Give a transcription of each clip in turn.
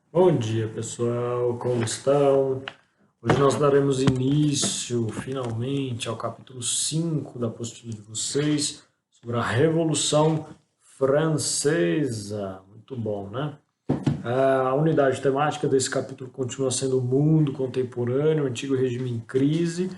Bom dia, pessoal, como estão? Hoje nós daremos início, finalmente, ao capítulo 5 da apostila de vocês, sobre a Revolução Francesa. Muito bom, né? A unidade temática desse capítulo continua sendo o mundo contemporâneo, o antigo regime em crise,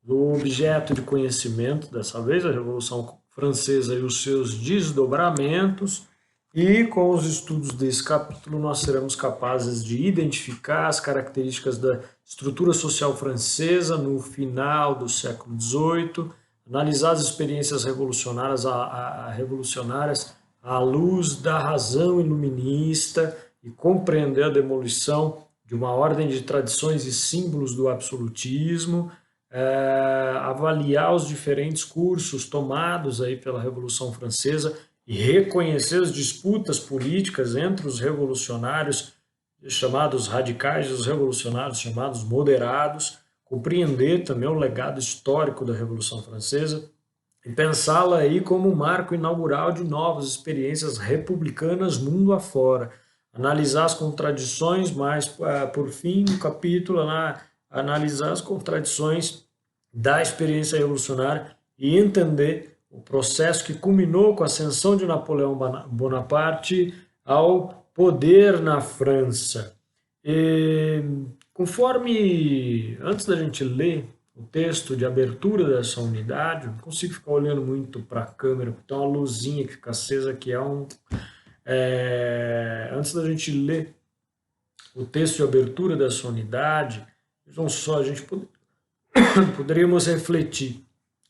o objeto de conhecimento, dessa vez, a Revolução Francesa e os seus desdobramentos. E com os estudos desse capítulo, nós seremos capazes de identificar as características da estrutura social francesa no final do século XVIII, analisar as experiências revolucionárias à luz da razão iluminista e compreender a demolição de uma ordem de tradições e símbolos do absolutismo, avaliar os diferentes cursos tomados aí pela Revolução Francesa e reconhecer as disputas políticas entre os revolucionários chamados radicais e os revolucionários chamados moderados, compreender também o legado histórico da Revolução Francesa e pensá-la aí como um marco inaugural de novas experiências republicanas mundo afora. Analisar as contradições, mas por fim, no capítulo, analisar as contradições da experiência revolucionária e entender o processo que culminou com a ascensão de Napoleão Bonaparte ao poder na França. E, antes da gente ler o texto de abertura dessa unidade, não consigo ficar olhando muito para a câmera, porque tem uma luzinha que fica acesa que é um... Antes da gente ler o texto de abertura dessa unidade, vejam só, a gente poderíamos refletir,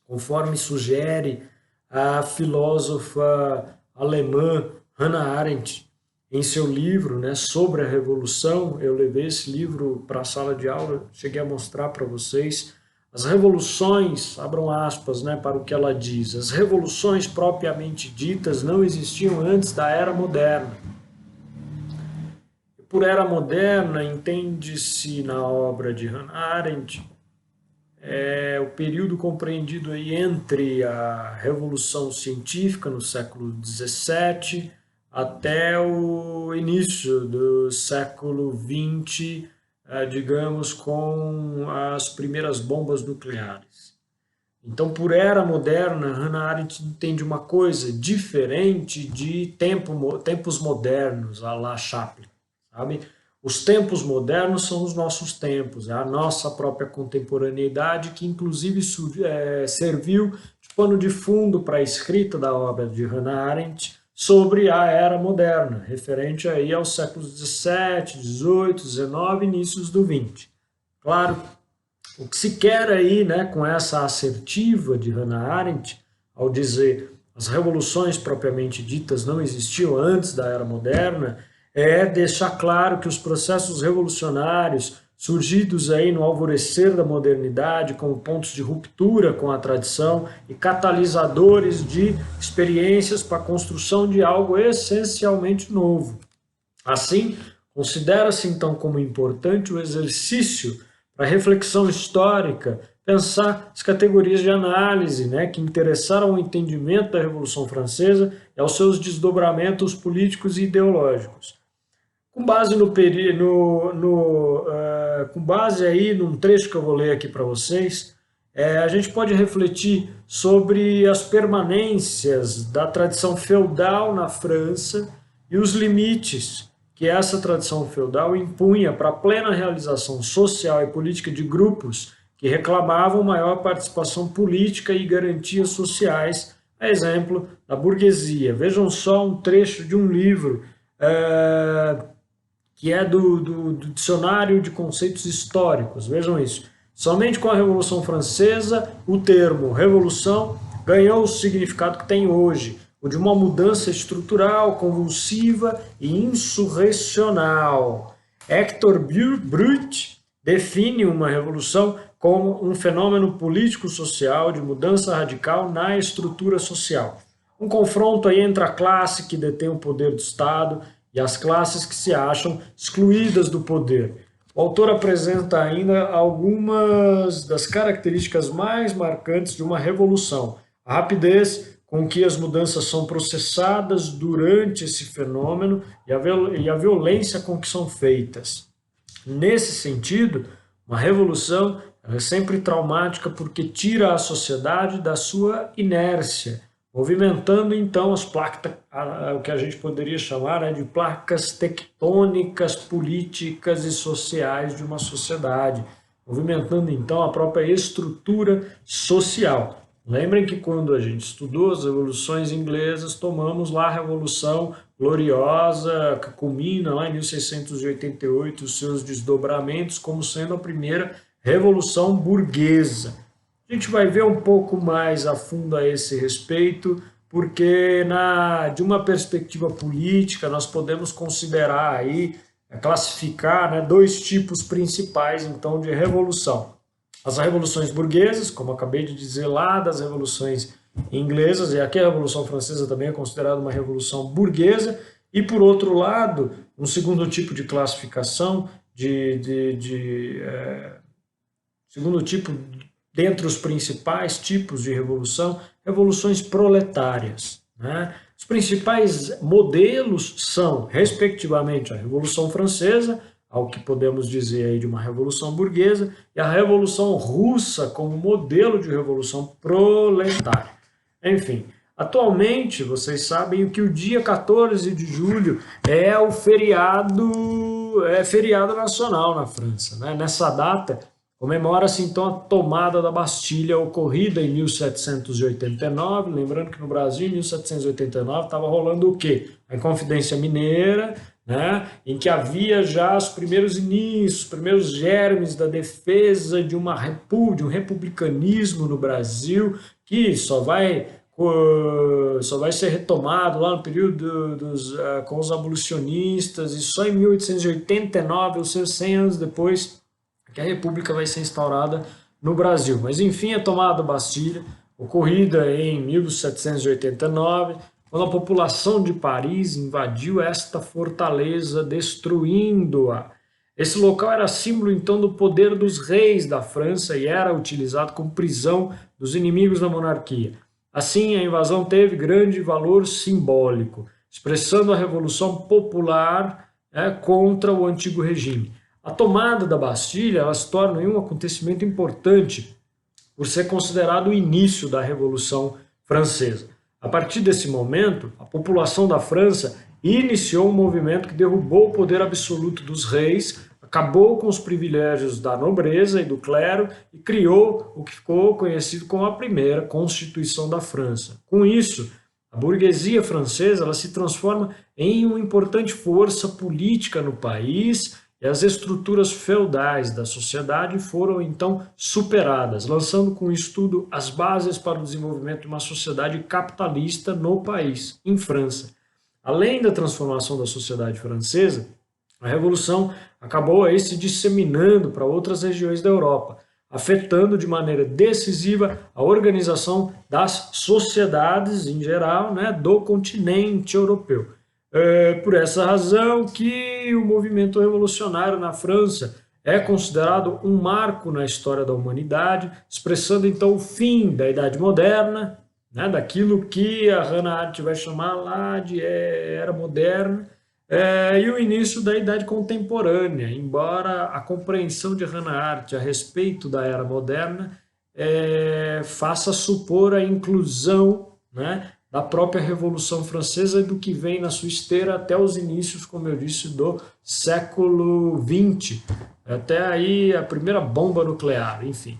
conforme sugere a filósofa alemã Hannah Arendt, em seu livro, né, sobre a Revolução. Eu levei esse livro para a sala de aula, cheguei a mostrar para vocês. As revoluções, abram aspas, né, para o que ela diz, as revoluções propriamente ditas não existiam antes da Era Moderna. Por Era Moderna, entende-se na obra de Hannah Arendt o período compreendido aí entre a Revolução Científica no século XVII até o início do século XX, digamos, com as primeiras bombas nucleares. Então, por era moderna, Hannah Arendt entende uma coisa diferente de tempos modernos, a la Chaplin, sabe? Os tempos modernos são os nossos tempos, é a nossa própria contemporaneidade, que inclusive serviu de pano de fundo para a escrita da obra de Hannah Arendt sobre a era moderna, referente aí aos séculos XVII, XVIII, XIX e inícios do XX. Claro, o que se quer aí, né, com essa assertiva de Hannah Arendt, ao dizer as revoluções propriamente ditas não existiam antes da era moderna, é deixar claro que os processos revolucionários surgidos aí no alvorecer da modernidade como pontos de ruptura com a tradição e catalisadores de experiências para a construção de algo essencialmente novo. Assim, considera-se então como importante o exercício para reflexão histórica, pensar as categorias de análise, né, que interessaram o entendimento da Revolução Francesa e aos seus desdobramentos políticos e ideológicos. Com base com base aí num trecho que eu vou ler aqui para vocês, a gente pode refletir sobre as permanências da tradição feudal na França e os limites que essa tradição feudal impunha para a plena realização social e política de grupos que reclamavam maior participação política e garantias sociais, a exemplo da burguesia. Vejam só um trecho de um livro que é do Dicionário de Conceitos Históricos. Vejam isso. Somente com a Revolução Francesa, o termo revolução ganhou o significado que tem hoje, o de uma mudança estrutural, convulsiva e insurrecional. Hector Brut define uma revolução como um fenômeno político-social de mudança radical na estrutura social. Um confronto aí entre a classe que detém o poder do Estado e as classes que se acham excluídas do poder. O autor apresenta ainda algumas das características mais marcantes de uma revolução: a rapidez com que as mudanças são processadas durante esse fenômeno e a violência com que são feitas. Nesse sentido, uma revolução é sempre traumática porque tira a sociedade da sua inércia, movimentando então as placas, o que a gente poderia chamar de placas tectônicas políticas e sociais de uma sociedade, movimentando então a própria estrutura social. Lembrem que quando a gente estudou as revoluções inglesas, tomamos lá a Revolução Gloriosa, que culmina lá em 1688, os seus desdobramentos, como sendo a primeira revolução burguesa. A gente vai ver um pouco mais a fundo a esse respeito, porque de uma perspectiva política nós podemos considerar aí, classificar, né, dois tipos principais então de revolução. As revoluções burguesas, como acabei de dizer lá, das revoluções inglesas, e aqui a Revolução Francesa também é considerada uma revolução burguesa, e por outro lado, um segundo tipo de classificação, segundo tipo, dentre os principais tipos de revolução, revoluções proletárias, né? Os principais modelos são, respectivamente, a Revolução Francesa, ao que podemos dizer aí de uma revolução burguesa, e a Revolução Russa como modelo de revolução proletária. Enfim, atualmente, vocês sabem que o dia 14 de julho é o feriado nacional na França, né? Nessa data, comemora-se então a tomada da Bastilha ocorrida em 1789, lembrando que no Brasil em 1789 estava rolando o quê? A Inconfidência Mineira, né, em que havia já os primeiros inícios, os primeiros germes da defesa de um republicanismo no Brasil, que só vai ser retomado lá no período com os abolicionistas, e só em 1889, ou seja, 100 anos depois, que a República vai ser instaurada no Brasil. Mas enfim, a tomada da Bastilha, ocorrida em 1789, quando a população de Paris invadiu esta fortaleza, destruindo-a. Esse local era símbolo então do poder dos reis da França e era utilizado como prisão dos inimigos da monarquia. Assim, a invasão teve grande valor simbólico, expressando a revolução popular contra o antigo regime. A tomada da Bastilha ela se torna um acontecimento importante por ser considerado o início da Revolução Francesa. A partir desse momento, a população da França iniciou um movimento que derrubou o poder absoluto dos reis, acabou com os privilégios da nobreza e do clero e criou o que ficou conhecido como a primeira Constituição da França. Com isso, a burguesia francesa ela se transforma em uma importante força política no país e as estruturas feudais da sociedade foram então superadas, lançando com o estudo as bases para o desenvolvimento de uma sociedade capitalista no país, em França. Além da transformação da sociedade francesa, a Revolução acabou aí se disseminando para outras regiões da Europa, afetando de maneira decisiva a organização das sociedades em geral, né, do continente europeu. É por essa razão que o movimento revolucionário na França é considerado um marco na história da humanidade, expressando então o fim da Idade Moderna, né, daquilo que a Hannah Arendt vai chamar lá de Era Moderna, e o início da Idade Contemporânea, embora a compreensão de Hannah Arendt a respeito da Era Moderna faça supor a inclusão, né, da própria Revolução Francesa e do que vem na sua esteira até os inícios, como eu disse, do século XX, até aí a primeira bomba nuclear, enfim.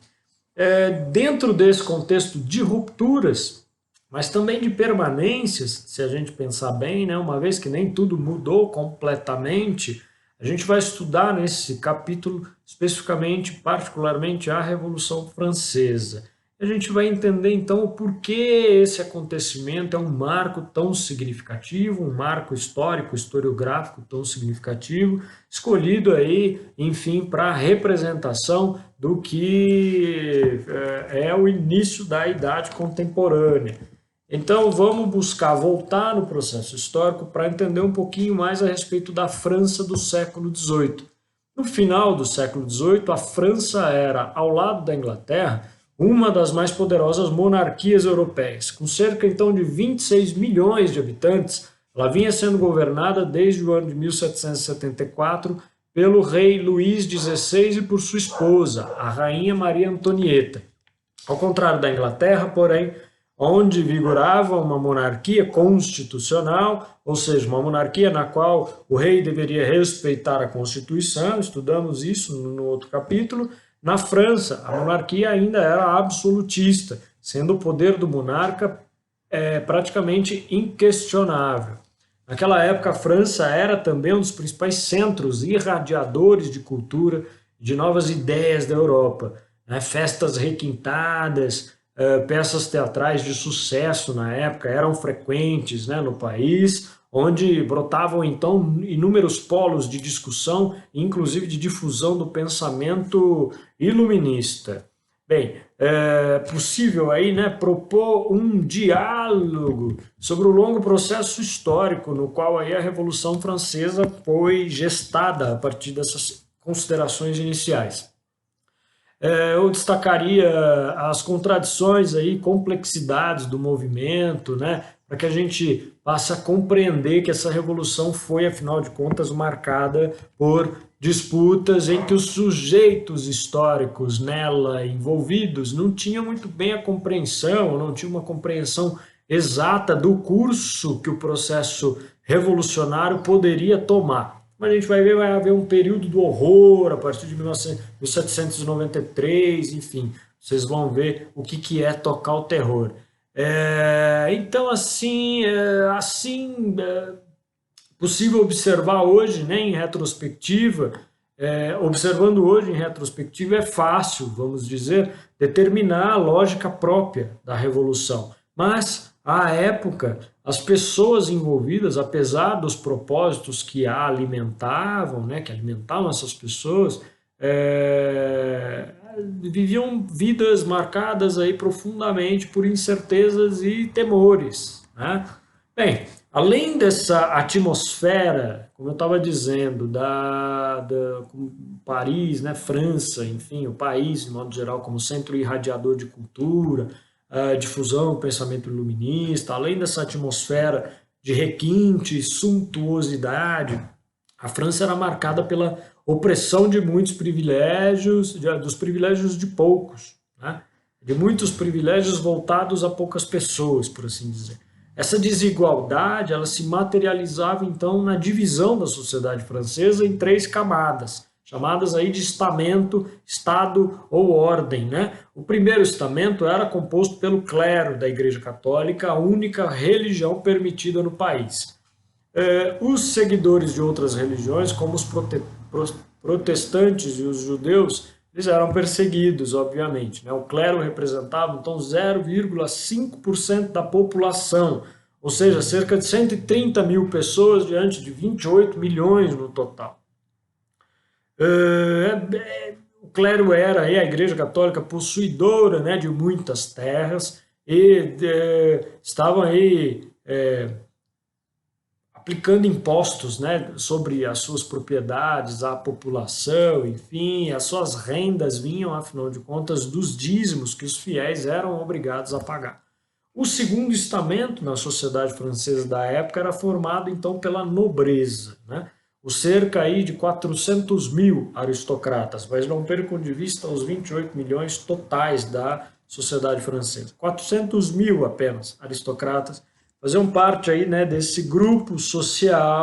Dentro desse contexto de rupturas, mas também de permanências, se a gente pensar bem, né, uma vez que nem tudo mudou completamente, a gente vai estudar nesse capítulo especificamente, particularmente, a Revolução Francesa. A gente vai entender então o porquê esse acontecimento é um marco tão significativo, um marco histórico, historiográfico tão significativo, escolhido aí, enfim, para a representação do que é o início da Idade Contemporânea. Então vamos buscar voltar no processo histórico para entender um pouquinho mais a respeito da França do século XVIII. No final do século XVIII, a França era, ao lado da Inglaterra, uma das mais poderosas monarquias europeias. Com cerca então de 26 milhões de habitantes, ela vinha sendo governada desde o ano de 1774 pelo rei Luís XVI e por sua esposa, a rainha Maria Antonieta. Ao contrário da Inglaterra, porém, onde vigorava uma monarquia constitucional, ou seja, uma monarquia na qual o rei deveria respeitar a Constituição, estudamos isso no outro capítulo. Na França, a monarquia ainda era absolutista, sendo o poder do monarca praticamente inquestionável. Naquela época, a França era também um dos principais centros irradiadores de cultura, de novas ideias da Europa. Festas requintadas, peças teatrais de sucesso na época eram frequentes, no país, onde brotavam então inúmeros polos de discussão, inclusive de difusão do pensamento iluminista. Bem, é possível aí, propor um diálogo sobre o longo processo histórico no qual aí a Revolução Francesa foi gestada a partir dessas considerações iniciais. Eu destacaria as contradições aí, complexidades do movimento, para que a gente passe a compreender que essa revolução foi, afinal de contas, marcada por disputas em que os sujeitos históricos nela envolvidos não tinham muito bem a compreensão, não tinham uma compreensão exata do curso que o processo revolucionário poderia tomar. Mas a gente vai ver, vai haver um período do horror a partir de 1793, enfim, vocês vão ver o que é tocar o terror. Então, assim, possível observar hoje, em retrospectiva, observando hoje em retrospectiva é fácil, vamos dizer, determinar a lógica própria da revolução. Mas, à época, as pessoas envolvidas, apesar dos propósitos que a alimentavam, que alimentavam essas pessoas, viviam vidas marcadas aí profundamente por incertezas e temores. Bem, além dessa atmosfera, como eu estava dizendo, da Paris, França, enfim, o país, de modo geral, como centro irradiador de cultura, difusão do pensamento iluminista, além dessa atmosfera de requinte e suntuosidade, a França era marcada pela opressão de muitos privilégios, dos privilégios de poucos, de muitos privilégios voltados a poucas pessoas, por assim dizer. Essa desigualdade, ela se materializava então na divisão da sociedade francesa em 3 camadas, chamadas aí de estamento, estado ou ordem. O primeiro estamento era composto pelo clero da Igreja Católica, a única religião permitida no país. Os seguidores de outras religiões, como os protestantes e os judeus, eles eram perseguidos, obviamente. O clero representava, então, 0,5% da população, ou seja, cerca de 130 mil pessoas diante de 28 milhões no total. O clero era, a Igreja Católica, possuidora de muitas terras e estavam aí aplicando impostos sobre as suas propriedades, à população, enfim, as suas rendas vinham, afinal de contas, dos dízimos que os fiéis eram obrigados a pagar. O segundo estamento na sociedade francesa da época era formado, então, pela nobreza, o cerca aí de 400 mil aristocratas, mas não percam de vista os 28 milhões totais da sociedade francesa. 400 mil apenas aristocratas faziam parte aí, desse grupo social